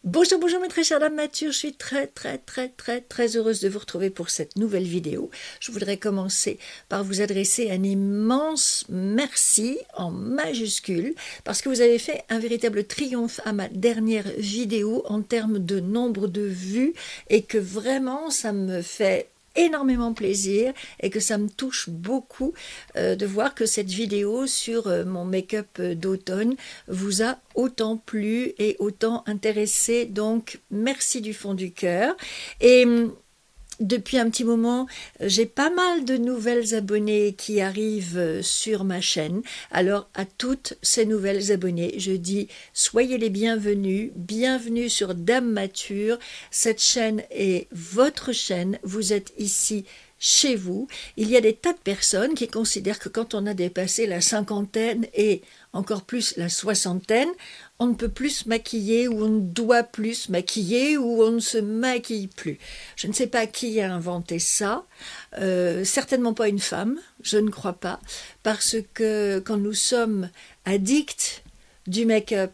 Bonjour, bonjour mes très chères dames matures, je suis très heureuse de vous retrouver pour cette nouvelle vidéo. Je voudrais commencer par vous adresser un immense merci en majuscule parce que vous avez fait un véritable triomphe à ma dernière vidéo en termes de nombre de vues et que vraiment ça me fait énormément plaisir et que ça me touche beaucoup de voir que cette vidéo sur mon make-up d'automne vous a autant plu et autant intéressé. Donc merci du fond du cœur. Et depuis un petit moment, j'ai pas mal de nouvelles abonnées qui arrivent sur ma chaîne. Alors à toutes ces nouvelles abonnées, je dis soyez les bienvenus, bienvenue sur Dame Mature. Cette chaîne est votre chaîne, vous êtes ici chez vous. Il y a des tas de personnes qui considèrent que quand on a dépassé la cinquantaine et encore plus la soixantaine, on ne peut plus se maquiller ou on ne doit plus se maquiller ou on ne se maquille plus. Je ne sais pas qui a inventé ça, certainement pas une femme, je ne crois pas, parce que quand nous sommes addicts du make-up,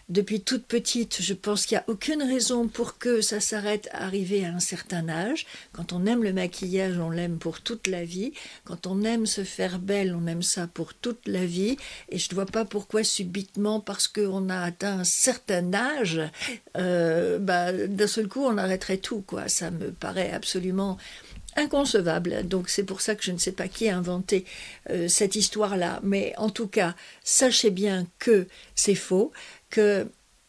depuis toute petite, je pense qu'il n'y a aucune raison pour que ça s'arrête à arriver à un certain âge. Quand on aime le maquillage, on l'aime pour toute la vie. Quand on aime se faire belle, on aime ça pour toute la vie. Et je ne vois pas pourquoi subitement, parce qu'on a atteint un certain âge, d'un seul coup, on arrêterait tout, quoi. Ça me paraît absolument inconcevable. Donc c'est pour ça que je ne sais pas qui a inventé cette histoire-là. Mais en tout cas, sachez bien que c'est faux, que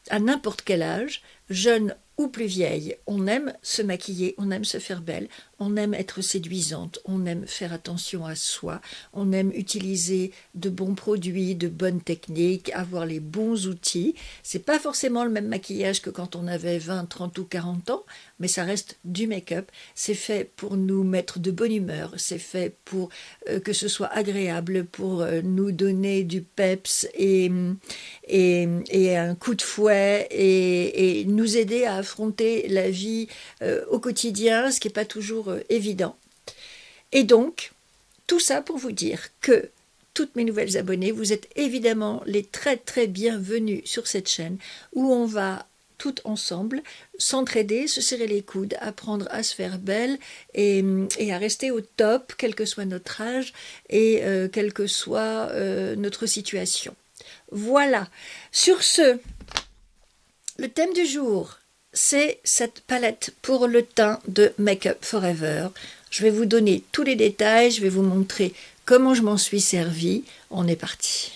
à n'importe quel âge, jeune ou plus vieille, on aime se maquiller, on aime se faire belle, on aime être séduisante, on aime faire attention à soi, on aime utiliser de bons produits, de bonnes techniques, avoir les bons outils. C'est pas forcément le même maquillage que quand on avait 20, 30 ou 40 ans, mais ça reste du make-up. C'est fait pour nous mettre de bonne humeur, c'est fait pour que ce soit agréable, pour nous donner du peps et un coup de fouet et nous aider à affronter la vie au quotidien, ce qui n'est pas toujours évident. Et donc, tout ça pour vous dire que toutes mes nouvelles abonnées, vous êtes évidemment les très bienvenus sur cette chaîne où on va toutes ensemble s'entraider, se serrer les coudes, apprendre à se faire belle et à rester au top, quel que soit notre âge et quelle que soit notre situation. Voilà. Sur ce, le thème du jour, c'est cette palette pour le teint de Make Up For Ever. Je vais vous donner tous les détails, je vais vous montrer comment je m'en suis servi. On est parti.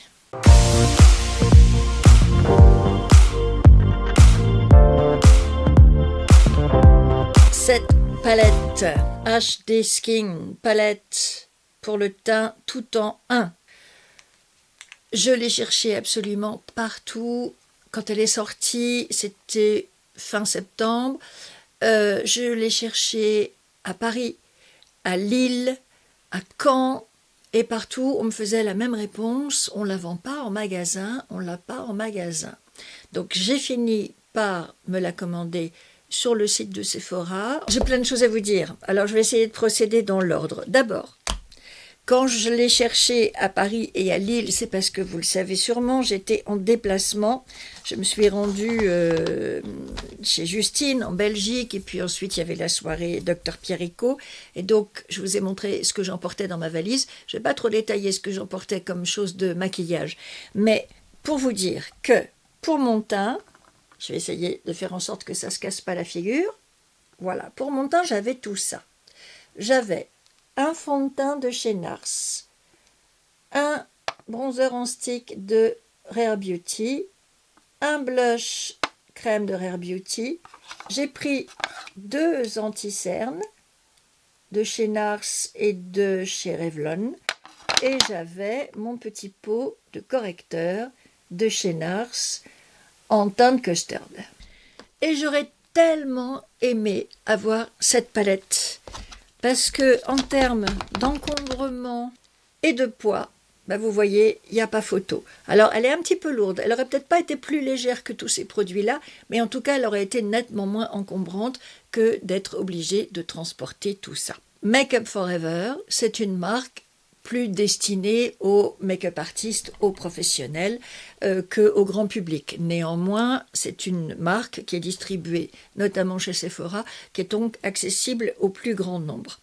Cette palette HD Skin, palette pour le teint tout en un. Je l'ai cherchée absolument partout. Quand elle est sortie, c'était fin septembre. Je l'ai cherchée à Paris, à Lille, à Caen, et partout, on me faisait la même réponse. On ne la vend pas en magasin, on ne l'a pas en magasin. Donc j'ai fini par me la commander sur le site de Sephora. J'ai plein de choses à vous dire. Alors je vais essayer de procéder dans l'ordre. D'abord, quand je l'ai cherché à Paris et à Lille, c'est parce que vous le savez sûrement, j'étais en déplacement. Je me suis rendue chez Justine en Belgique et puis ensuite il y avait la soirée Dr Pierrico. Et donc je vous ai montré ce que j'emportais dans ma valise. Je ne vais pas trop détailler ce que j'emportais comme chose de maquillage. Mais pour vous dire que pour mon teint, je vais essayer de faire en sorte que ça ne se casse pas la figure. Voilà, pour mon teint, j'avais tout ça. J'avais un fond de teint de chez NARS, un bronzer en stick de Rare Beauty, un blush crème de Rare Beauty. J'ai pris 2 anti-cernes de chez NARS et de chez Revlon et j'avais mon petit pot de correcteur de chez NARS en teinte custard. Et j'aurais tellement aimé avoir cette palette parce que en termes d'encombrement et de poids, vous voyez, il n'y a pas photo. Alors, elle est un petit peu lourde. Elle aurait peut-être pas été plus légère que tous ces produits-là, mais en tout cas, elle aurait été nettement moins encombrante que d'être obligée de transporter tout ça. Make Up For Ever, c'est une marque plus destiné aux make-up artistes, aux professionnels, qu'au grand public. Néanmoins, c'est une marque qui est distribuée notamment chez Sephora, qui est donc accessible au plus grand nombre.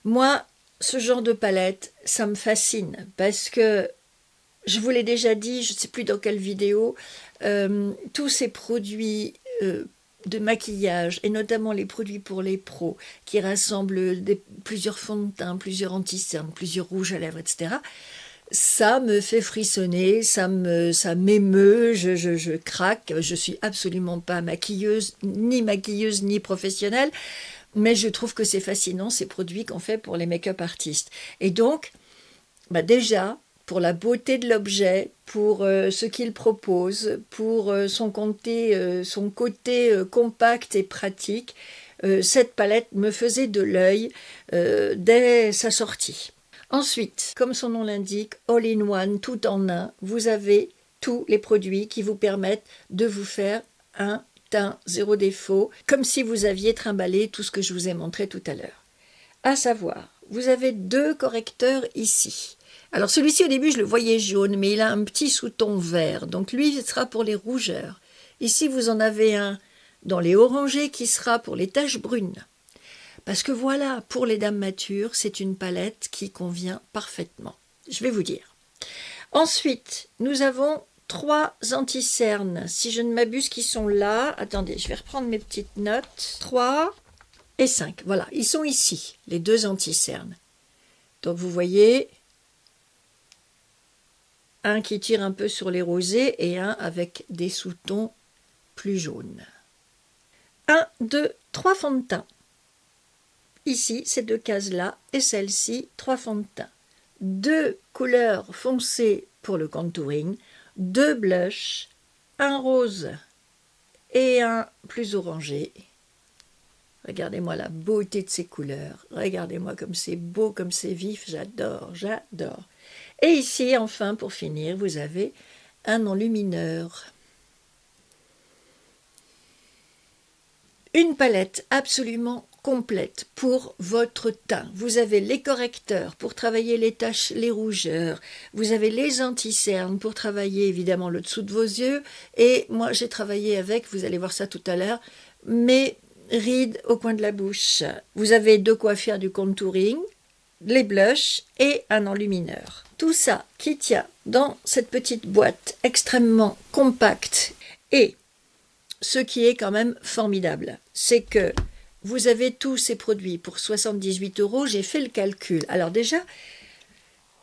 Moi, ce genre de palette, ça me fascine parce que, je vous l'ai déjà dit, je ne sais plus dans quelle vidéo, tous ces produits de maquillage, et notamment les produits pour les pros, qui rassemblent plusieurs fonds de teint, plusieurs anti-cernes, plusieurs rouges à lèvres, etc., ça me fait frissonner, ça m'émeut, je craque. Je suis absolument pas maquilleuse ni professionnelle, mais je trouve que c'est fascinant ces produits qu'on fait pour les make-up artistes. Et donc, déjà, pour la beauté de l'objet, pour ce qu'il propose, pour son côté compact et pratique, cette palette me faisait de l'œil dès sa sortie. Ensuite, comme son nom l'indique, all-in-one, tout en un, vous avez tous les produits qui vous permettent de vous faire un teint zéro défaut, comme si vous aviez trimballé tout ce que je vous ai montré tout à l'heure. À savoir, vous avez 2 correcteurs ici. Alors celui-ci au début je le voyais jaune, mais il a un petit sous-ton vert, donc lui ce sera pour les rougeurs. Ici vous en avez un dans les orangés qui sera pour les taches brunes. Parce que voilà, pour les dames matures, c'est une palette qui convient parfaitement. Je vais vous dire. Ensuite, nous avons 3 anti-cernes, si je ne m'abuse, qui sont là. Attendez, je vais reprendre mes petites notes. 3 et 5, voilà, ils sont ici, les 2 anti-cernes. Donc vous voyez, un qui tire un peu sur les rosés et un avec des sous-tons plus jaunes. 1, 2, 3 fonds de teint. Ici, ces 2 cases-là, et celle-ci, 3 fonds de teint. 2 couleurs foncées pour le contouring, 2 blushs, un rose et un plus orangé. Regardez-moi la beauté de ces couleurs. Regardez-moi comme c'est beau, comme c'est vif. J'adore, j'adore. Et ici, enfin, pour finir, vous avez un enlumineur. Une palette absolument complète pour votre teint. Vous avez les correcteurs pour travailler les taches, les rougeurs. Vous avez les anti-cernes pour travailler évidemment le dessous de vos yeux. Et moi, j'ai travaillé avec, vous allez voir ça tout à l'heure, mes rides au coin de la bouche. Vous avez de quoi faire du contouring, les blushs et un enlumineur. Tout ça qui tient dans cette petite boîte extrêmement compacte. Et ce qui est quand même formidable, c'est que vous avez tous ces produits pour 78 €. J'ai fait le calcul. Alors déjà,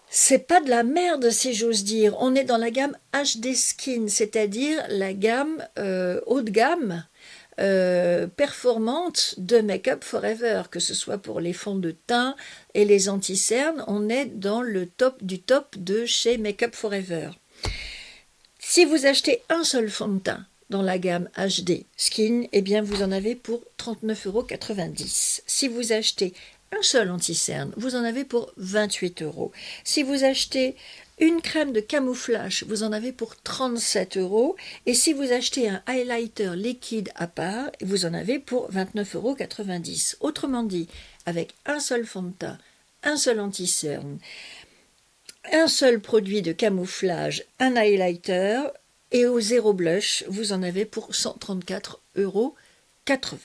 c'est pas de la merde si j'ose dire. On est dans la gamme HD Skin, c'est-à-dire la gamme haut de gamme, performante de Make Up Forever, que ce soit pour les fonds de teint et les anti-cernes. On est dans le top du top de chez Make Up Forever. Si vous achetez un seul fond de teint dans la gamme HD Skin, eh bien vous en avez pour 39,90 €. Si vous achetez un seul anti-cerne, vous en avez pour 28 €. Si vous achetez une crème de camouflage, vous en avez pour 37 €. Et si vous achetez un highlighter liquide à part, vous en avez pour 29,90 €. Autrement dit, avec un seul fond de teint, un seul anti-cerne, un seul produit de camouflage, un highlighter, et au zéro blush, vous en avez pour 134,80 €.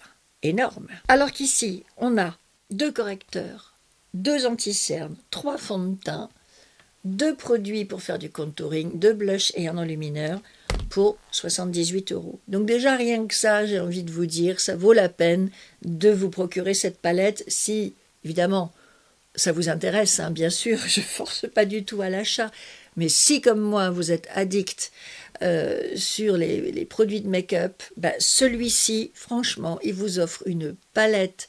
Énorme. Alors qu'ici, on a 2 correcteurs, 2 anti-cernes, 3 fonds de teint, 2 produits pour faire du contouring, 2 blushs et un enlumineur pour 78 €. Donc déjà, rien que ça, j'ai envie de vous dire, ça vaut la peine de vous procurer cette palette si, évidemment, ça vous intéresse, hein, bien sûr, je ne force pas du tout à l'achat. Mais si, comme moi, vous êtes addict sur les produits de make-up, celui-ci, franchement, il vous offre une palette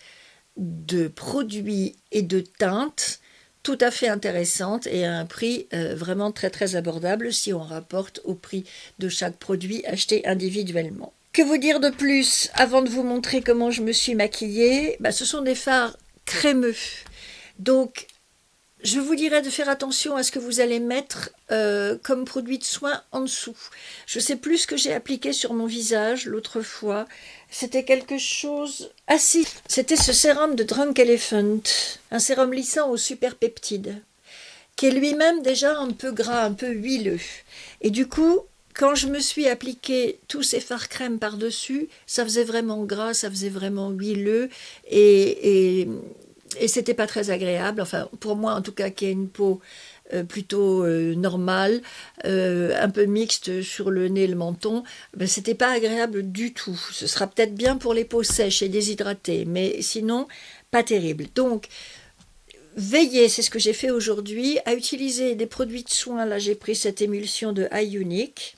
de produits et de teintes tout à fait intéressante et à un prix vraiment très très abordable si on rapporte au prix de chaque produit acheté individuellement. Que vous dire de plus avant de vous montrer comment je me suis maquillée? Ce sont des fards crémeux. Donc, je vous dirais de faire attention à ce que vous allez mettre comme produit de soin en dessous. Je ne sais plus ce que j'ai appliqué sur mon visage l'autre fois. C'était quelque chose... Ah si, c'était ce sérum de Drunk Elephant, un sérum lissant aux super peptides. qui est lui-même déjà un peu gras, un peu huileux. Et du coup, quand je me suis appliqué tous ces fards crème par-dessus, ça faisait vraiment gras, ça faisait vraiment huileux et c'était pas très agréable. Enfin, pour moi en tout cas, qui a une peau plutôt normale, un peu mixte sur le nez et le menton, ben, c'était pas agréable du tout. Ce sera peut-être bien pour les peaux sèches et déshydratées, mais sinon, pas terrible. Donc, veillez, c'est ce que j'ai fait aujourd'hui, à utiliser des produits de soin. Là, j'ai pris cette émulsion de iUnique.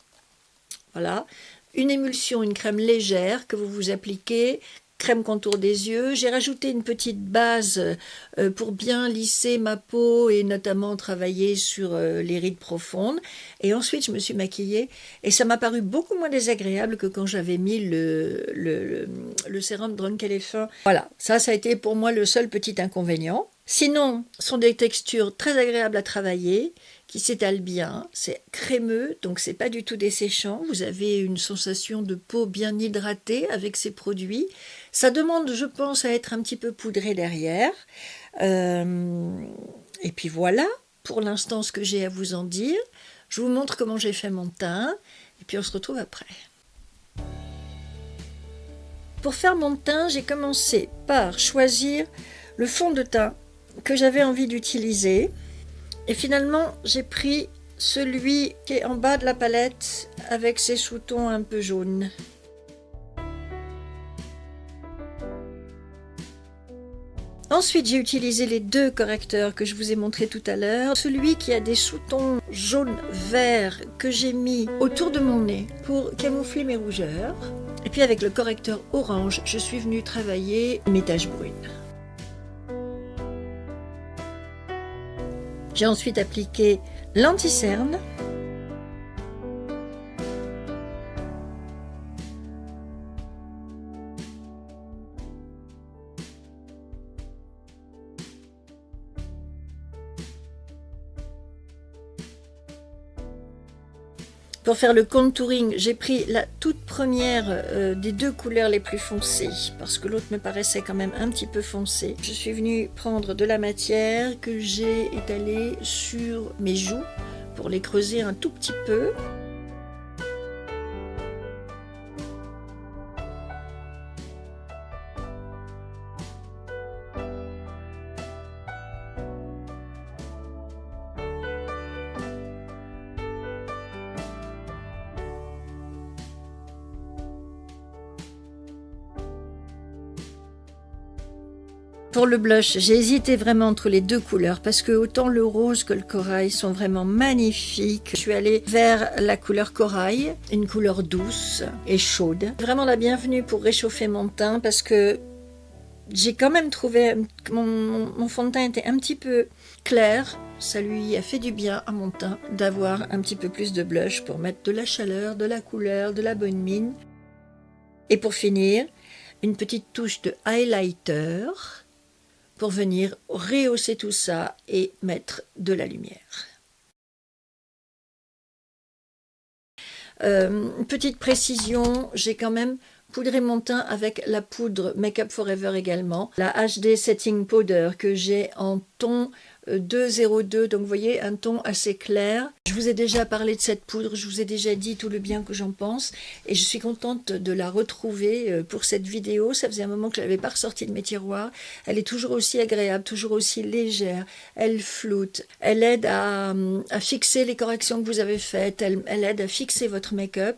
Voilà, une émulsion, une crème légère que vous vous appliquez, crème contour des yeux. J'ai rajouté une petite base pour bien lisser ma peau et notamment travailler sur les rides profondes. Et ensuite, je me suis maquillée et ça m'a paru beaucoup moins désagréable que quand j'avais mis le sérum Drunk Elephant. Voilà, ça a été pour moi le seul petit inconvénient. Sinon, ce sont des textures très agréables à travailler, qui s'étalent bien, c'est crémeux, donc c'est pas du tout desséchant. Vous avez une sensation de peau bien hydratée avec ces produits. Ça demande, je pense, à être un petit peu poudré derrière. Et puis voilà, pour l'instant, ce que j'ai à vous en dire. Je vous montre comment j'ai fait mon teint, et puis on se retrouve après. Pour faire mon teint, j'ai commencé par choisir le fond de teint que j'avais envie d'utiliser. Et finalement, j'ai pris celui qui est en bas de la palette avec ses sous-tons un peu jaunes. Ensuite, j'ai utilisé les deux correcteurs que je vous ai montrés tout à l'heure. Celui qui a des sous-tons jaune-vert que j'ai mis autour de mon nez pour camoufler mes rougeurs. Et puis avec le correcteur orange, je suis venue travailler mes taches brunes. J'ai ensuite appliqué l'anti-cerne. Pour faire le contouring, j'ai pris la toute première des deux couleurs les plus foncées, parce que l'autre me paraissait quand même un petit peu foncé. Je suis venue prendre de la matière que j'ai étalée sur mes joues pour les creuser un tout petit peu. Pour le blush, j'ai hésité vraiment entre les deux couleurs parce que autant le rose que le corail sont vraiment magnifiques. Je suis allée vers la couleur corail, une couleur douce et chaude. Vraiment la bienvenue pour réchauffer mon teint parce que j'ai quand même trouvé que mon fond de teint était un petit peu clair. Ça lui a fait du bien à mon teint d'avoir un petit peu plus de blush pour mettre de la chaleur, de la couleur, de la bonne mine. Et pour finir, une petite touche de highlighter pour venir rehausser tout ça et mettre de la lumière. Petite précision, j'ai quand même poudré mon teint avec la poudre Make Up Forever également, la HD Setting Powder que j'ai en ton 202, donc vous voyez un ton assez clair. Je vous ai déjà parlé de cette poudre, je vous ai déjà dit tout le bien que j'en pense et je suis contente de la retrouver pour cette vidéo. Ça faisait un moment que je ne l'avais pas ressortie de mes tiroirs. Elle est toujours aussi agréable, toujours aussi légère, elle floute, elle aide à fixer les corrections que vous avez faites, elle aide à fixer votre make-up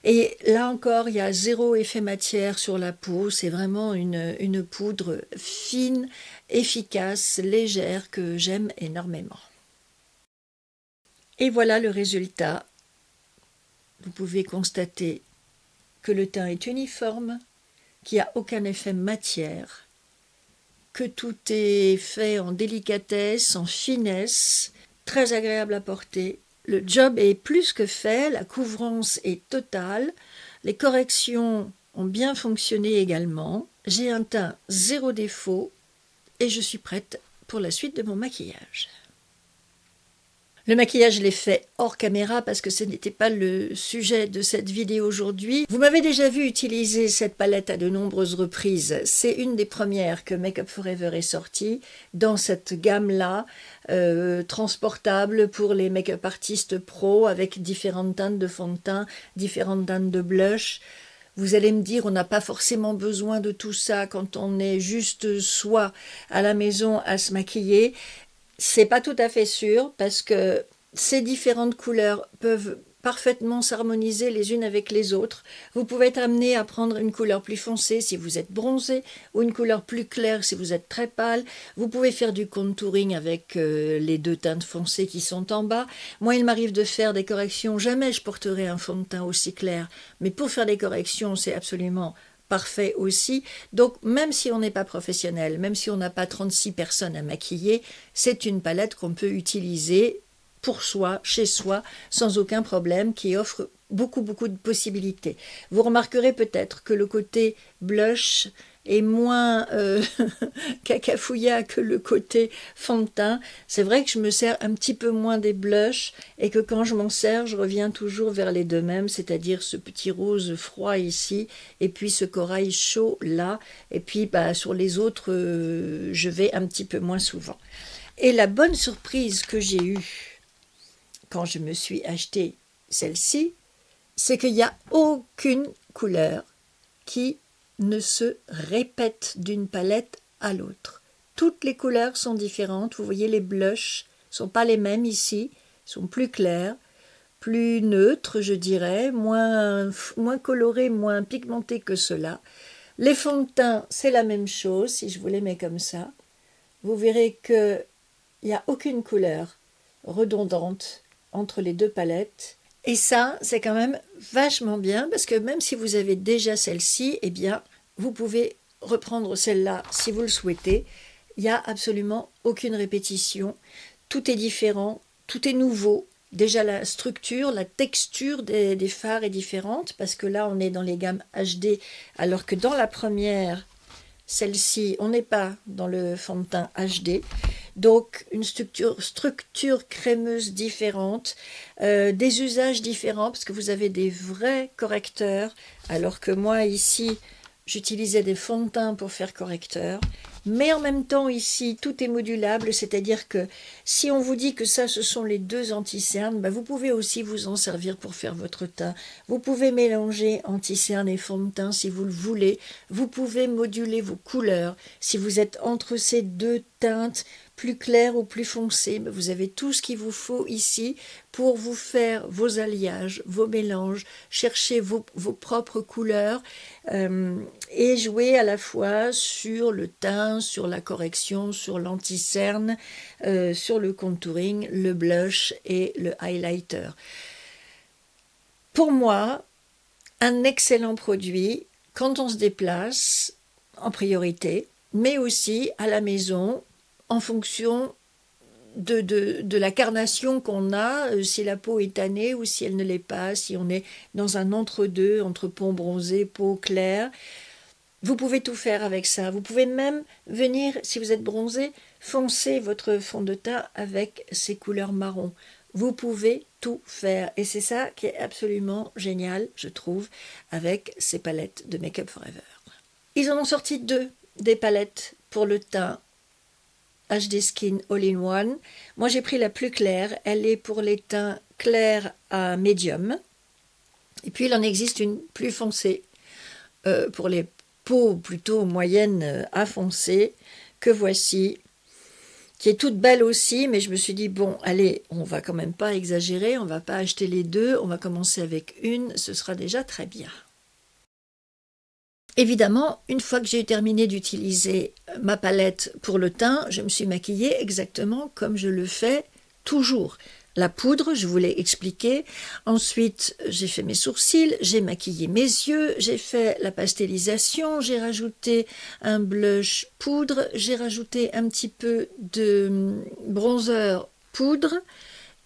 et là encore il y a zéro effet matière sur la peau, c'est vraiment une poudre fine, efficace, légère que j'aime énormément. Et voilà le résultat. Vous pouvez constater que le teint est uniforme, qu'il n'y a aucun effet matière, que tout est fait en délicatesse, en finesse, très agréable à porter. Le job est plus que fait, la couvrance est totale, les corrections ont bien fonctionné également. J'ai un teint zéro défaut et je suis prête pour la suite de mon maquillage. Le maquillage, je l'ai fait hors caméra parce que ce n'était pas le sujet de cette vidéo aujourd'hui. Vous m'avez déjà vu utiliser cette palette à de nombreuses reprises. C'est une des premières que Make Up For Ever est sortie dans cette gamme-là, transportable pour les make-up artistes pro avec différentes teintes de fond de teint, différentes teintes de blush. Vous allez me dire, on n'a pas forcément besoin de tout ça quand on est juste soi à la maison à se maquiller. C'est pas tout à fait sûr parce que ces différentes couleurs peuvent parfaitement s'harmoniser les unes avec les autres. Vous pouvez être amené à prendre une couleur plus foncée si vous êtes bronzé ou une couleur plus claire si vous êtes très pâle. Vous pouvez faire du contouring avec les deux teintes foncées qui sont en bas. Moi, il m'arrive de faire des corrections. Jamais je porterai un fond de teint aussi clair. Mais pour faire des corrections, c'est absolument parfait aussi. Donc, même si on n'est pas professionnel, même si on n'a pas 36 personnes à maquiller, c'est une palette qu'on peut utiliser pour soi, chez soi, sans aucun problème, qui offre beaucoup de possibilités. Vous remarquerez peut-être que le côté blush est moins cacafouilla que le côté fond de teint. C'est vrai que je me sers un petit peu moins des blushs et que quand je m'en sers, je reviens toujours vers les deux mêmes, c'est-à-dire ce petit rose froid ici et puis ce corail chaud là. Et puis sur les autres, je vais un petit peu moins souvent. Et la bonne surprise que j'ai eue quand je me suis acheté celle-ci, c'est qu'il n'y a aucune couleur qui ne se répète d'une palette à l'autre. Toutes les couleurs sont différentes. Vous voyez, les blushs ne sont pas les mêmes ici, sont plus clairs, plus neutres, je dirais, moins colorés, moins pigmentés que ceux-là. Les fonds de teint, c'est la même chose, si je vous les mets comme ça. Vous verrez qu'il n'y a aucune couleur redondante entre les deux palettes. Et ça, c'est quand même vachement bien parce que même si vous avez déjà celle-ci, eh bien, vous pouvez reprendre celle-là si vous le souhaitez. Il n'y a absolument aucune répétition. Tout est différent, tout est nouveau. Déjà, la structure, la texture des fards est différente parce que là, on est dans les gammes HD, alors que dans la première, celle-ci, on n'est pas dans le fond de teint HD. Donc, une structure crémeuse différente, des usages différents, parce que vous avez des vrais correcteurs, alors que moi, ici, j'utilisais des fonds de teint pour faire correcteur. Mais en même temps, ici, tout est modulable, c'est-à-dire que si on vous dit que ça, ce sont les deux anti-cernes, vous pouvez aussi vous en servir pour faire votre teint. Vous pouvez mélanger anti-cerne et fond de teint si vous le voulez. Vous pouvez moduler vos couleurs. Si vous êtes entre ces deux teintes, plus clair ou plus foncé, vous avez tout ce qu'il vous faut ici pour vous faire vos alliages, vos mélanges, chercher vos propres couleurs et jouer à la fois sur le teint, sur la correction, sur l'anti-cerne, sur le contouring, le blush et le highlighter. Pour moi, un excellent produit quand on se déplace en priorité, mais aussi à la maison, en fonction de la carnation qu'on a, si la peau est tannée ou si elle ne l'est pas, si on est dans un entre-deux, entre peau bronzée, peau claire. Vous pouvez tout faire avec ça. Vous pouvez même venir, si vous êtes bronzé, foncer votre fond de teint avec ces couleurs marron. Vous pouvez tout faire. Et c'est ça qui est absolument génial, je trouve, avec ces palettes de Make Up For Ever. Ils en ont sorti 2, des palettes pour le teint HD Skin All-in-One. Moi, j'ai pris la plus claire. Elle est pour les teints clairs à médium. Et puis, il en existe une plus foncée pour les peaux plutôt moyennes à foncées, que voici, qui est toute belle aussi, mais je me suis dit, bon, allez, on va quand même pas exagérer, on va pas acheter les deux, on va commencer avec une, ce sera déjà très bien. Évidemment, une fois que j'ai terminé d'utiliser ma palette pour le teint, je me suis maquillée exactement comme je le fais toujours. La poudre, je vous l'ai expliqué. Ensuite, j'ai fait mes sourcils, j'ai maquillé mes yeux, j'ai fait la pastellisation, j'ai rajouté un blush poudre, j'ai rajouté un petit peu de bronzer poudre,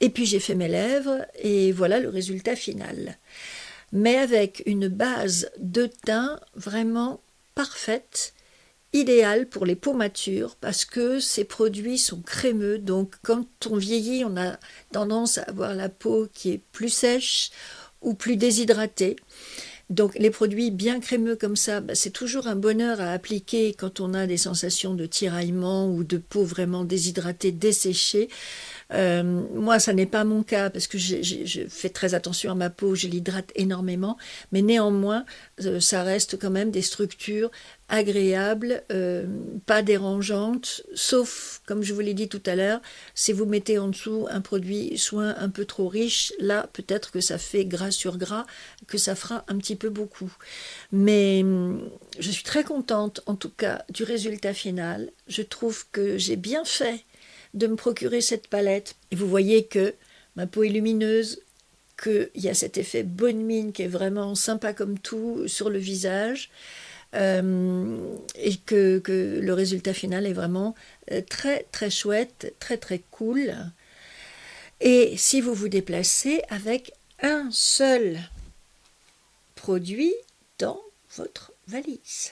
et puis j'ai fait mes lèvres, et voilà le résultat final. Mais avec une base de teint vraiment parfaite idéal pour les peaux matures parce que ces produits sont crémeux. Donc quand on vieillit, on a tendance à avoir la peau qui est plus sèche ou plus déshydratée. Donc les produits bien crémeux comme ça, c'est toujours un bonheur à appliquer quand on a des sensations de tiraillement ou de peau vraiment déshydratée, desséchée. Moi, ça n'est pas mon cas parce que je fais très attention à ma peau, je l'hydrate énormément, mais néanmoins, ça reste quand même des structures agréables, pas dérangeantes, sauf, comme je vous l'ai dit tout à l'heure, si vous mettez en dessous un produit soin un peu trop riche, là, peut-être que ça fait gras sur gras, que ça fera un petit peu beaucoup. Mais je suis très contente, en tout cas, du résultat final. Je trouve que j'ai bien fait de me procurer cette palette. Et vous voyez que ma peau est lumineuse, qu'il y a cet effet bonne mine qui est vraiment sympa comme tout sur le visage, et que le résultat final est vraiment très très chouette, très très cool. Et si vous vous déplacez avec un seul produit dans votre valise.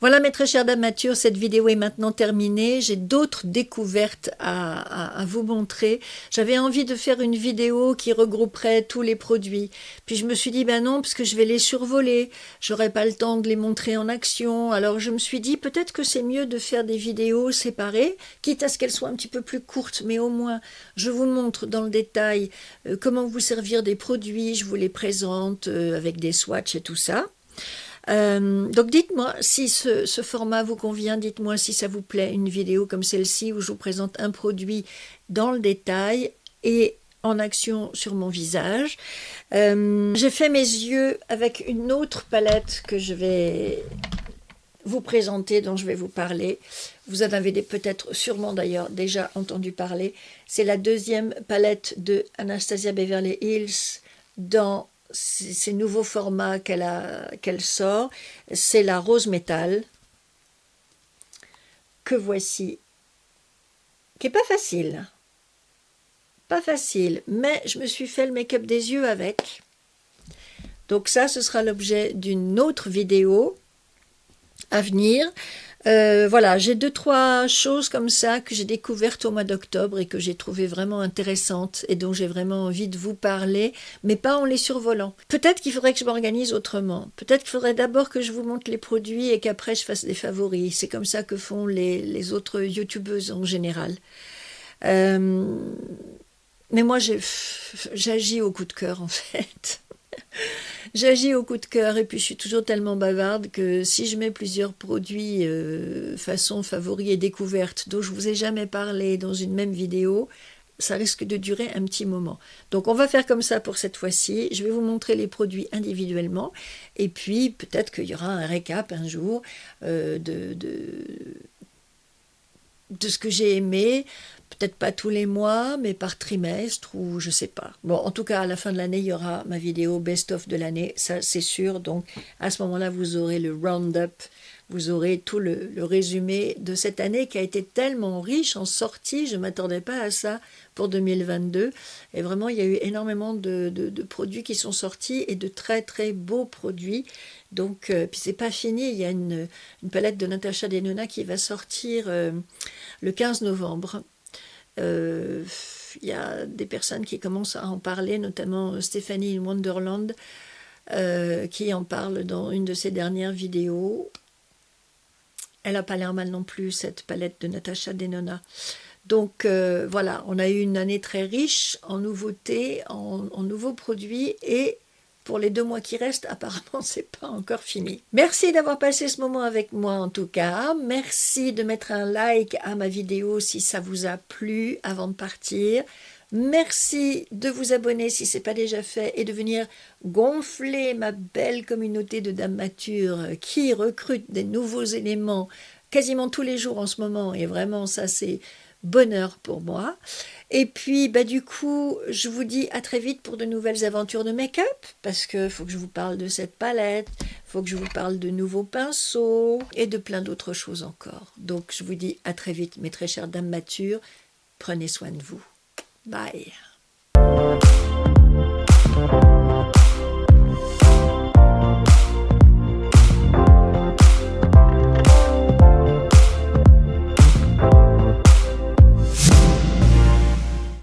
Voilà mes très chères dames matures, cette vidéo est maintenant terminée. J'ai d'autres découvertes à vous montrer. J'avais envie de faire une vidéo qui regrouperait tous les produits. Puis je me suis dit, ben non, parce que je vais les survoler. J'aurai pas le temps de les montrer en action. Alors je me suis dit, peut-être que c'est mieux de faire des vidéos séparées, quitte à ce qu'elles soient un petit peu plus courtes, mais au moins je vous montre dans le détail comment vous servir des produits. Je vous les présente avec des swatchs et tout ça. Donc dites-moi si ce format vous convient, dites-moi si ça vous plaît, une vidéo comme celle-ci où je vous présente un produit dans le détail et en action sur mon visage. J'ai fait mes yeux avec une autre palette que je vais vous présenter, dont je vais vous parler. Vous en avez peut-être sûrement d'ailleurs déjà entendu parler. C'est la deuxième palette de Anastasia Beverly Hills dans ces nouveaux formats qu'elle sort. C'est la rose métal que voici, qui est pas facile, mais je me suis fait le make-up des yeux avec. Donc ça, ce sera l'objet d'une autre vidéo à venir. Voilà, j'ai 2-3 choses comme ça que j'ai découvertes au mois d'octobre et que j'ai trouvées vraiment intéressantes et dont j'ai vraiment envie de vous parler, mais pas en les survolant. Peut-être qu'il faudrait que je m'organise autrement. Peut-être qu'il faudrait d'abord que je vous montre les produits et qu'après je fasse des favoris. C'est comme ça que font les autres youtubeuses en général. Mais moi, j'agis au coup de cœur en fait. J'agis au coup de cœur et puis je suis toujours tellement bavarde que si je mets plusieurs produits façon favoris et découvertes dont je vous ai jamais parlé dans une même vidéo, ça risque de durer un petit moment. Donc on va faire comme ça pour cette fois-ci. Je vais vous montrer les produits individuellement et puis peut-être qu'il y aura un récap un jour de ce que j'ai aimé. Peut-être pas tous les mois, mais par trimestre ou je sais pas. Bon, en tout cas, à la fin de l'année, il y aura ma vidéo best-of de l'année, ça c'est sûr. Donc, à ce moment-là, vous aurez le round-up, vous aurez tout le résumé de cette année qui a été tellement riche en sorties. Je ne m'attendais pas à ça pour 2022. Et vraiment, il y a eu énormément de produits qui sont sortis et de très très beaux produits. Donc, puis c'est pas fini, il y a une palette de Natasha Denona qui va sortir le 15 novembre. Il y a des personnes qui commencent à en parler, notamment Stéphanie Wonderland, qui en parle dans une de ses dernières vidéos. Elle n'a pas l'air mal non plus, cette palette de Natasha Denona. Donc voilà, on a eu une année très riche en nouveautés, en nouveaux produits, et pour les 2 mois qui restent, apparemment, c'est pas encore fini. Merci d'avoir passé ce moment avec moi en tout cas. Merci de mettre un like à ma vidéo si ça vous a plu avant de partir. Merci de vous abonner si ce n'est pas déjà fait et de venir gonfler ma belle communauté de dames matures qui recrutent des nouveaux éléments quasiment tous les jours en ce moment. Et vraiment, ça c'est bonheur pour moi. Et puis du coup je vous dis à très vite pour de nouvelles aventures de make-up, parce que faut que je vous parle de cette palette, faut que je vous parle de nouveaux pinceaux et de plein d'autres choses encore. Donc je vous dis à très vite mes très chères dames matures, prenez soin de vous, bye.